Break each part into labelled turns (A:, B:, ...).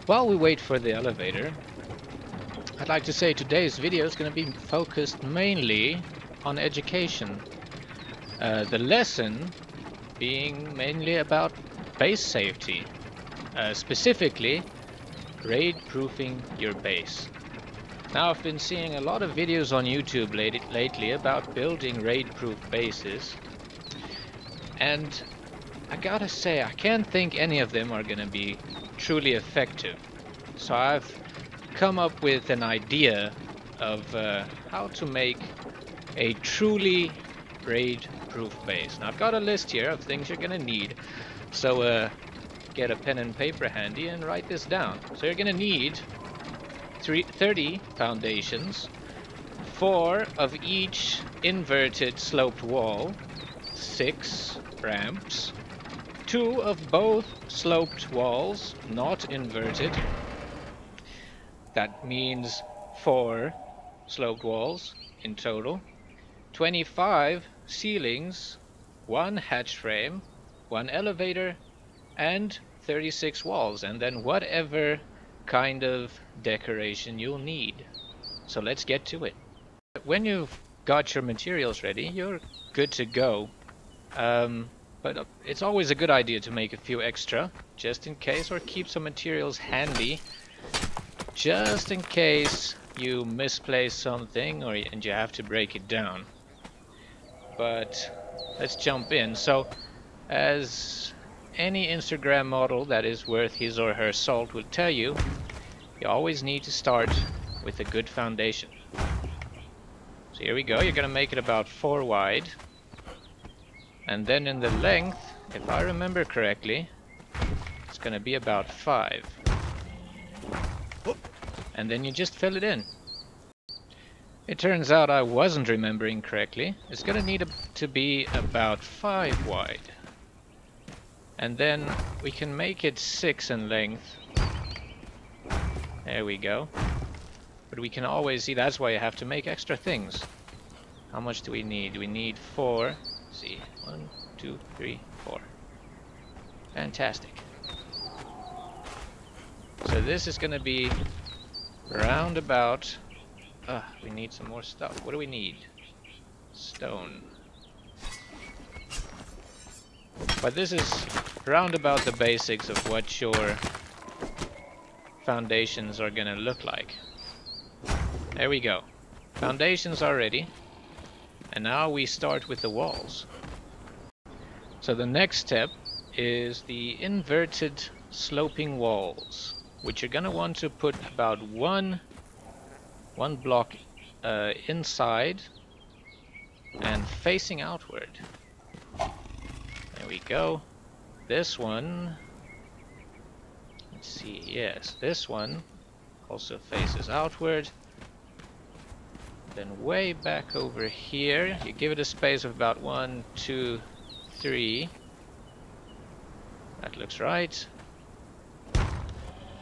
A: While we wait for the elevator, I'd like to say today's video is going to be focused mainly on education. The lesson being mainly about base safety, specifically raid-proofing your base. Now, I've been seeing a lot of videos on YouTube lately about building raid-proof bases, and I gotta say, I can't think any of them are gonna be truly effective. So I've come up with an idea of how to make a truly raid-proof base. Now I've got a list here of things you're gonna need. So get a pen and paper handy and write this down. So you're gonna need 30 foundations, 4 of each inverted sloped wall, 6 ramps, 2 of both sloped walls, not inverted. That means 4 sloped walls in total, 25 ceilings, 1 hatch frame, 1 elevator, and 36 walls, and then whatever kind of decoration you'll need. So let's get to it. When you've got your materials ready, you're good to go. But it's always a good idea to make a few extra, just in case, or keep some materials handy, just in case you misplace something and you have to break it down. But let's jump in. So, as any Instagram model that is worth his or her salt will tell you, you always need to start with a good foundation. So here we go, you're gonna make it about 4 wide. And then in the length, if I remember correctly, it's gonna be about 5. And then you just fill it in. It turns out I wasn't remembering correctly. It's gonna need to be about 5 wide. And then we can make it 6 in length. There we go. But we can always see, that's why you have to make extra things. How much do we need? We need 4. Let's see, 1, 2, 3, 4. Fantastic. So this is gonna be round about. We need some more stuff. What do we need? Stone. But this is round about the basics of what your foundations are gonna look like. There we go. Foundations are ready. And now we start with the walls. So the next step is the inverted sloping walls, which you're gonna want to put about one block inside and facing outward. There we go. This one, let's see, yes, this one also faces outward. Then way back over here, you give it a space of about 1, 2, 3. That looks right.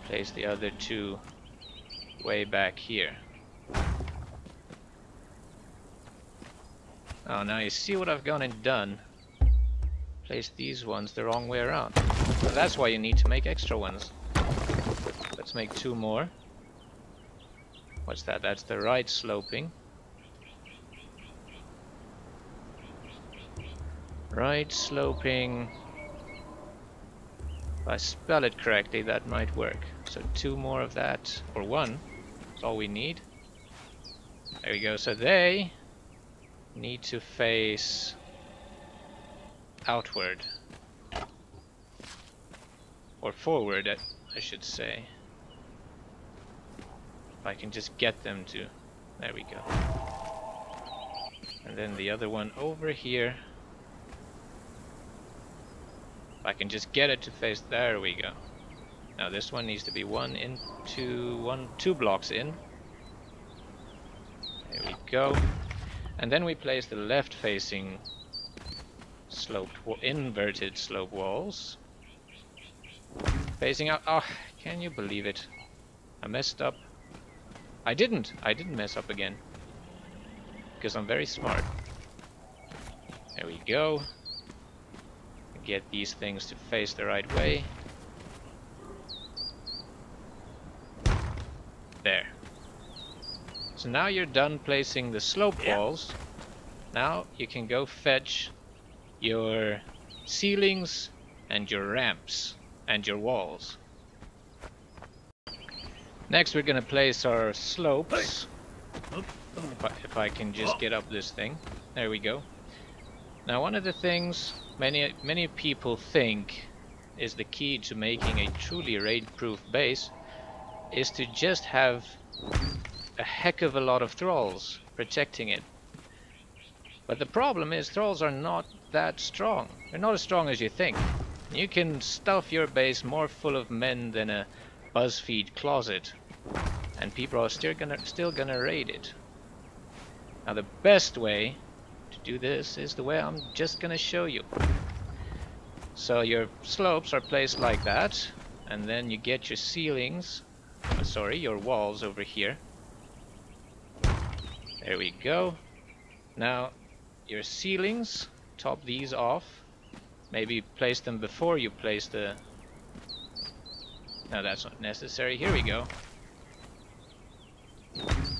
A: Place the other 2 way back here. Oh, now you see what I've gone and done. Place these ones the wrong way around. So that's why you need to make extra ones. Let's make 2 more. What's that? That's the right sloping. Right sloping. If I spell it correctly, that might work. So 2 more of that, or 1. That's all we need. There we go. So they need to face outward. Or forward, I should say. If I can just get them to. There we go. And then the other one over here. If I can just get it to face, there we go. Now this one needs to be 2 blocks in. There we go. And then we place the left facing inverted slope walls. Facing out. Oh, can you believe it? I messed up. I didn't mess up again. Because I'm very smart. There we go. Get these things to face the right way. There. So now you're done placing the slope walls. Now you can go fetch your ceilings and your ramps and your walls. Next we're gonna place our slopes. If I can just get up this thing. There we go. Now one of the things many people think is the key to making a truly raid-proof base is to just have a heck of a lot of thralls protecting it. But the problem is thralls are not that strong. They're not as strong as you think. You can stuff your base more full of men than a BuzzFeed closet, and people are still gonna raid it. Now the best way to do this is the way I'm just gonna show you. So your slopes are placed like that, and then you get your ceilings, your walls over here. There we go. Now your ceilings, top these off. Maybe place them before you place the... No, that's not necessary. Here we go.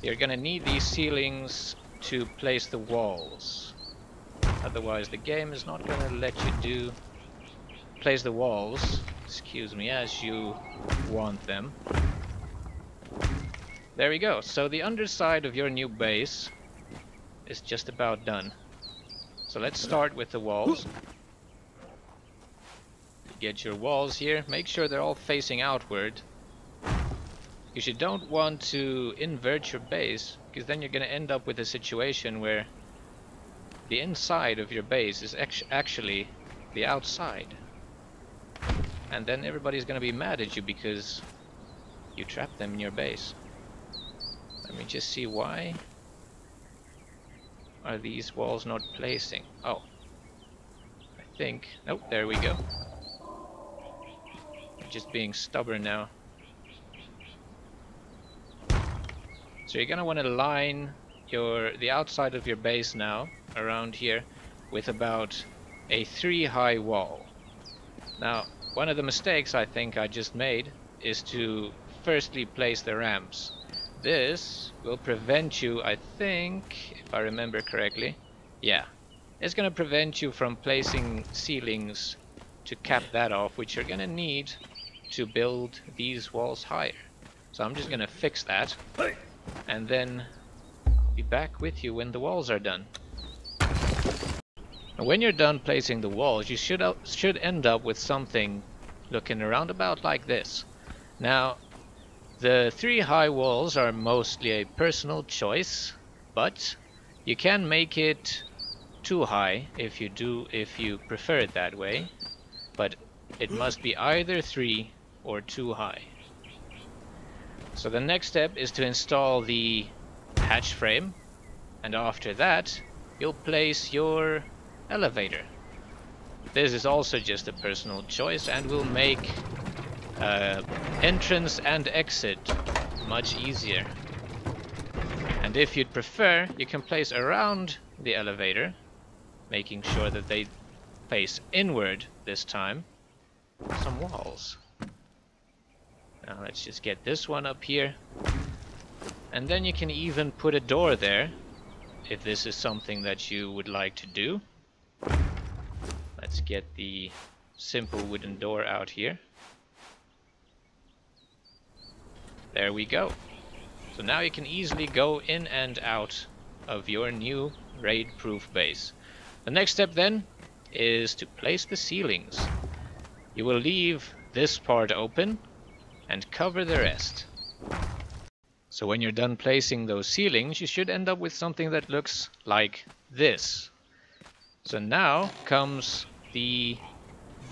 A: You're gonna need these ceilings to place the walls. Otherwise the game is not gonna let you place the walls, excuse me, as you want them. There we go. So the underside of your new base is just about done. So let's start with the walls. Get your walls here. Make sure they're all facing outward, because you don't want to invert your base, because then you're going to end up with a situation where the inside of your base is actually the outside, and then everybody's going to be mad at you because you trapped them in your base. Let me just see, why are these walls not placing? Oh, I think, nope, there we go. Just being stubborn now. So you're gonna want to line the outside of your base now around here with about a 3 high wall. Now one of the mistakes I think I just made is to firstly place the ramps. This will prevent you, I think, if I remember correctly, yeah, it's gonna prevent you from placing ceilings to cap that off, which you're gonna need to build these walls higher. So I'm just gonna fix that, and then I'll be back with you when the walls are done. And when you're done placing the walls, you should end up with something looking around about like this. Now the 3 high walls are mostly a personal choice, but you can make it 2 high if you prefer it that way, but it must be either 3 or 2 high. So the next step is to install the hatch frame, and after that you'll place your elevator. This is also just a personal choice and will make entrance and exit much easier. And if you'd prefer, you can place around the elevator, making sure that they face inward this time, some walls. Now let's just get this one up here, and then you can even put a door there if this is something that you would like to do. Let's get the simple wooden door out here. There we go. So now you can easily go in and out of your new raid-proof base. The next step then is to place the ceilings. You will leave this part open and cover the rest. So when you're done placing those ceilings, you should end up with something that looks like this. So now comes the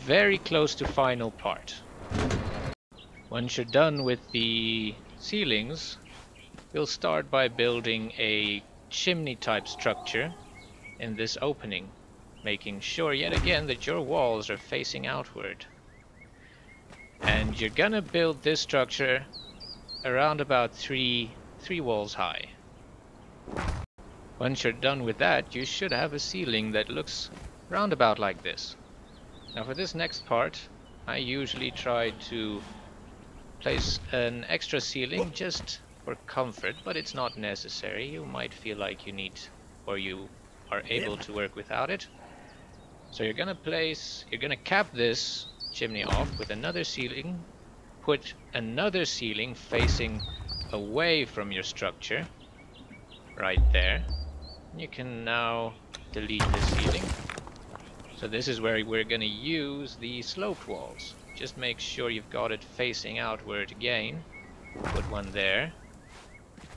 A: very close to final part. Once you're done with the ceilings, we'll start by building a chimney type structure in this opening, making sure yet again that your walls are facing outward. And you're gonna build this structure around about three walls high. Once you're done with that, you should have a ceiling that looks round about like this. Now for this next part, I usually try to place an extra ceiling just for comfort, but it's not necessary. You might feel like you need, or you are able to work without it. So you're gonna cap this chimney off with another ceiling, put another ceiling facing away from your structure, right there. You can now delete the ceiling. So this is where we're gonna use the sloped walls. Just make sure you've got it facing outward again. Put one there,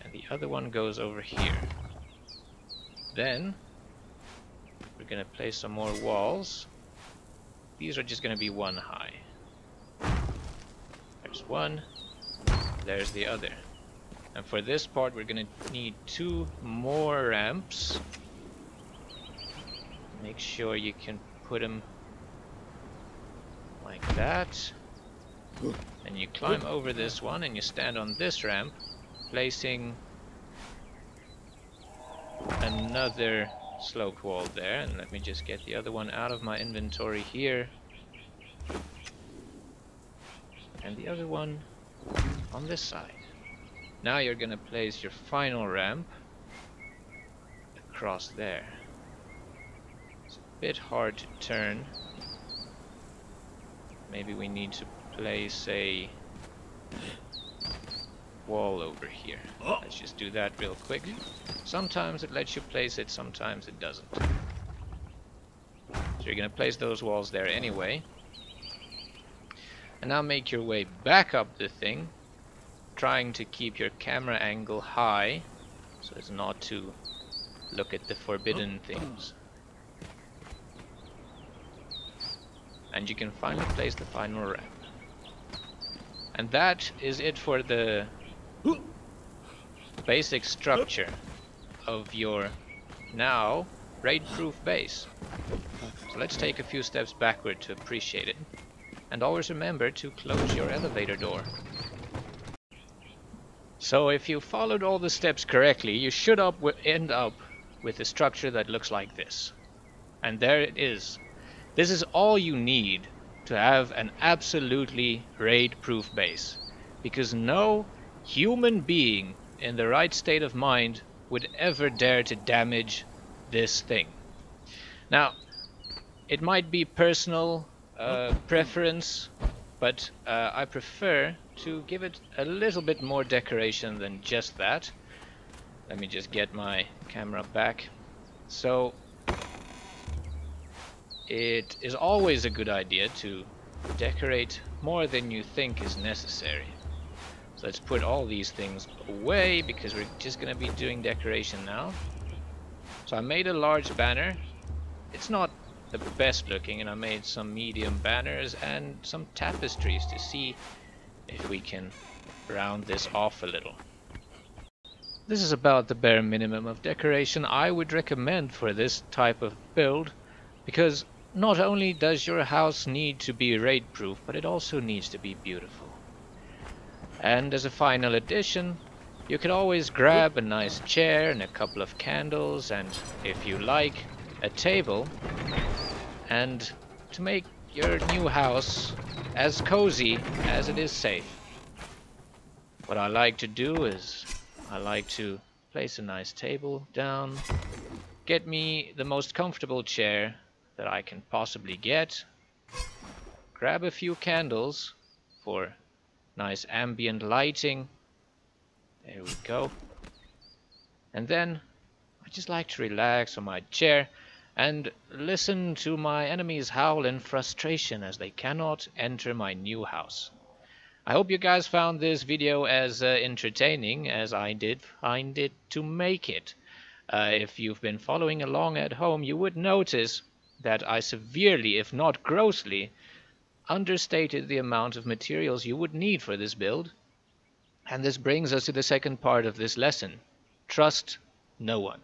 A: and the other one goes over here. Then we're gonna place some more walls. These are just gonna be one high. There's one, there's the other. And for this part we're gonna need 2 more ramps. Make sure you can put them like that. And you climb over this one and you stand on this ramp, placing another sloped wall there. And let me just get the other one out of my inventory here. And the other one on this side. Now you're gonna place your final ramp across there. It's a bit hard to turn. Maybe we need to place a wall over here. Let's just do that real quick. Sometimes it lets you place it, sometimes it doesn't. So you're gonna place those walls there anyway. And now make your way back up the thing, trying to keep your camera angle high so as not to look at the forbidden things. And you can finally place the final ramp. And that is it for the basic structure of your now raid-proof base. So let's take a few steps backward to appreciate it. And always remember to close your elevator door. So if you followed all the steps correctly, you should end up with a structure that looks like this. And there it is. This is all you need to have an absolutely raid-proof base. Because no human being in the right state of mind would ever dare to damage this thing. Now, it might be personal preference, but I prefer to give it a little bit more decoration than just that. Let me just get my camera back. So it is always a good idea to decorate more than you think is necessary. So let's put all these things away because we're just going to be doing decoration now. So I made a large banner. It's not the best looking, and I made some medium banners and some tapestries to see if we can round this off a little. This is about the bare minimum of decoration I would recommend for this type of build, because not only does your house need to be raid proof, but it also needs to be beautiful. And as a final addition, you can always grab a nice chair and a couple of candles, and if you like, a table, and to make your new house as cozy as it is safe. What I like to do is I like to place a nice table down, get me the most comfortable chair that I can possibly get, grab a few candles for nice ambient lighting. There we go. And then I just like to relax on my chair and listen to my enemies howl in frustration as they cannot enter my new house. I hope you guys found this video as entertaining as I did find it to make it. If you've been following along at home, you would notice that I severely, if not grossly, understated the amount of materials you would need for this build. And this brings us to the second part of this lesson. Trust no one.